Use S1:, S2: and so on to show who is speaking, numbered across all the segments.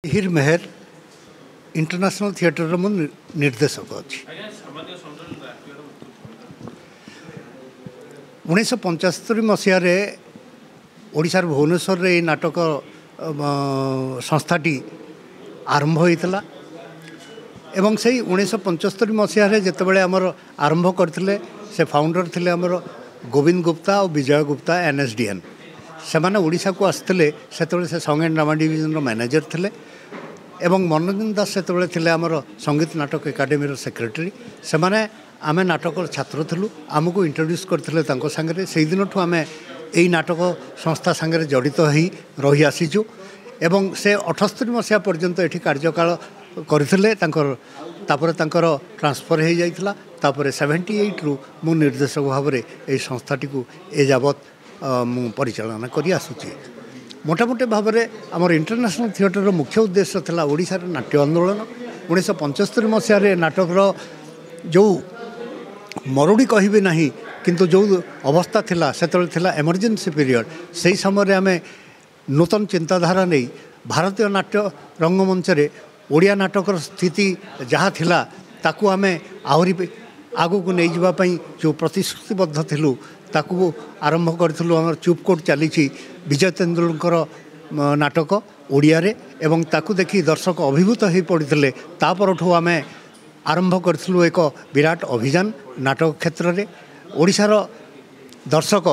S1: हिर मेहर international theatre मु निर्देशक अच्छी 1975 मसीह ओडिशार भुवनेश्वर ये नाटक संस्थाटी आरंभ होता एवं से 1975 मसीह जितेबाला आमर आरंभ करते से फाउंडर थे आमर गोविंद गुप्ता और विजय गुप्ता NSDN से मैंने ओडिशा को आसते से song and drama division manager थे एवं मनोरंजन दास से आमर संगीत नाटक एकाडेमी सेक्रेटरी से मैंने आमे नाटक छात्र थिलु आमको इंट्रोड्यूस करथिले तांको संगे से दिन ठू आमे एई नाटक संस्था संगे जड़ित हो रही आसीचु एवं से 78 मसीहा पर्यंत एठी कार्यकाल करथिले तापर ट्रांसफर हो जाइथिला तापर 78 रु मु निर्देशक भाव में एई संस्थाटी को ए जावत मु परिचालना करि आसुची मोटामोटी भाव में आमर इंटरनेशनल थिएटर मुख्य उद्देश्य था ओडिशार नाट्य आंदोलन 1975 मसीह नाटकर जो मरुड़ी कहि ना किंतु जो अवस्था थिला से एमरजेंसी पीरियड से समय आम नूतन चिंताधारा नहीं भारतीय नाट्य रंगमंच ओडिया नाटकर स्थिति जहाँ थिला ताकू आम आहरी आगू को नहीं जावाई जो प्रतिश्रुतिबद्ध थिलु ताकू आरंभ करूँ आम चुपकोट चली विजय तेंदुलकर नाटक ओडिया रे एवं ताकू देखी दर्शक अभिभूत हो पड़ते तापरठू आम आरंभ करूँ एक विराट अभियान नाटक क्षेत्र में ओडिशार दर्शक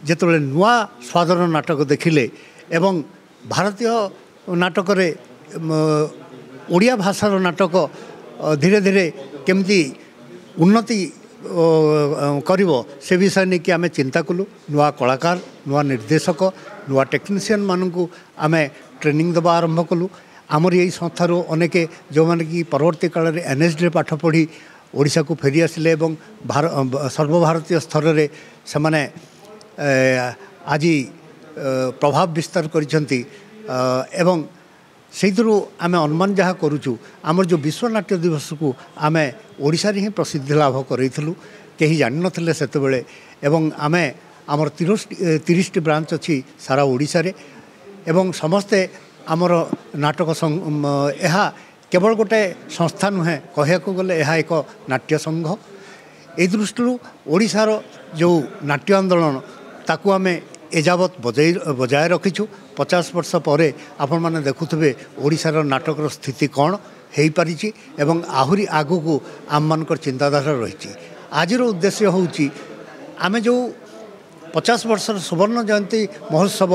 S1: जिते नुआ स्वादर नाटक देखिले एवं भारतीय नाटक ओडिया भाषार नाटक धीरे धीरे केमती उन्नति करिवो से विषय नहीं कि आम चिंता कलु नुआ कलाकार नुआ निर्देशक नुआ टेक्नीशियन मानू आम ट्रेनिंग दबा आरंभ कलु आमर यही संस्थार अनेक जो मैंने कि परवर्ती काल में NSD पाठ पढ़ी ओडिशा को फेरी आसिले एवं सर्वभारतीय स्तर में से माने आज प्रभाव विस्तार करिसेंती एवं से आम अनुमान जहाँ करुचु आमर जो विश्व नाट्य दिवस को आम ओडिशा रे ही प्रसिद्धि लाभ करूँ कहीं जान नथिले सेतेबेले एवं आमे आमर 30 ब्रांच अच्छी सारा ओडिशा रे एवं समस्ते आमर नाटक यह केवल गोटे संस्था नुहे कहया गले यह एक नाट्य संघ ए दृष्टि ओडिशार जो नाट्य आंदोलन ताकू आम एजावत बजाय रखीचु 50 वर्ष पर आपण माने देखुथिबे ओडिशार नाटकर स्थिति कौन हो पारिछि एवं आहुरी आगु को आम मानकर चिंताधारा रही आजिर उद्देश्य होउछि आमे जो 50 वर्षर सुवर्ण जयंती महोत्सव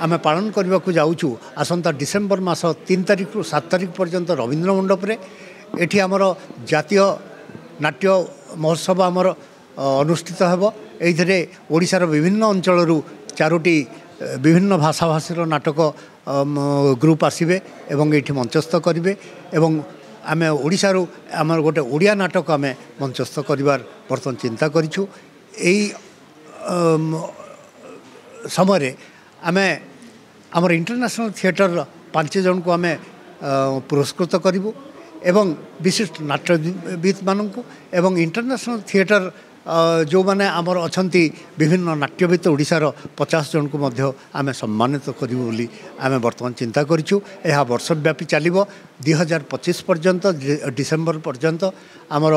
S1: आमे पालन करने को जाऊँ आसंता डिसेम्बर मास 3 तारिख रु 7 तारिख पर्यंत रवींद्र मंडप रे एठी आमर जातीय नाट्य महोत्सव आमर अनुष्ठित हेबो एइथरे ओडिशार विभिन्न अंचल 4टी विभिन्न भाषाभाषीर नाटक ग्रुप आसबे एवं ये मंचस्थ करेंगे एवं आम ओडिशारू आमर गोटे ओडिया नाटक आम मंचस्थ करिवार बर्तमान चिंता करिछु एई समय आम आमर इंटरनेशनल थिएटर 5 जन को आम पुरस्कृत करूँ एवं विशिष्ट नाट्यविद मानू एवं इंटरनेशनल थिएटर जो माने आमर अछंती विभिन्न नाट्यविद ओडिशार 50 जन को मध्य आमे सम्मानित करिवो बोली आमे वर्तमान चिंता करिछु एहा वर्षव्यापी चलिबो 2025 पर्यंत डिसेम्बर पर्यंत आमर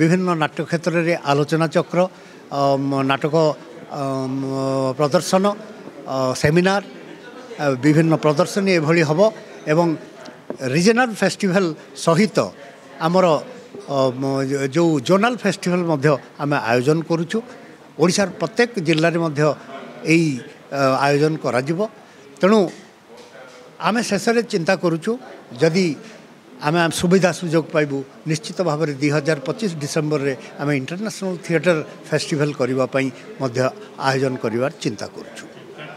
S1: विभिन्न नाट्य क्षेत्र में आलोचना चक्र नाटक प्रदर्शन सेमिनार विभिन्न प्रदर्शनी एभली हबो एवं रीजनल फेस्टिवल सहित आमर जो जोनाल फेस्टिवल मध्य आम आयोजन करुचु ओडिशार प्रत्येक जिल्ला रे मध्य एई आयोजन करा जिवो तेणु आम शेष चिंता करुचु जदि आम सुविधा सुजोग पाइबु निश्चित भाव में 2025 डिसेम्बर रे आम इंटरनेशनल थिएटर फेस्टिवल करने आयोजन करिवार चिंता करुचु।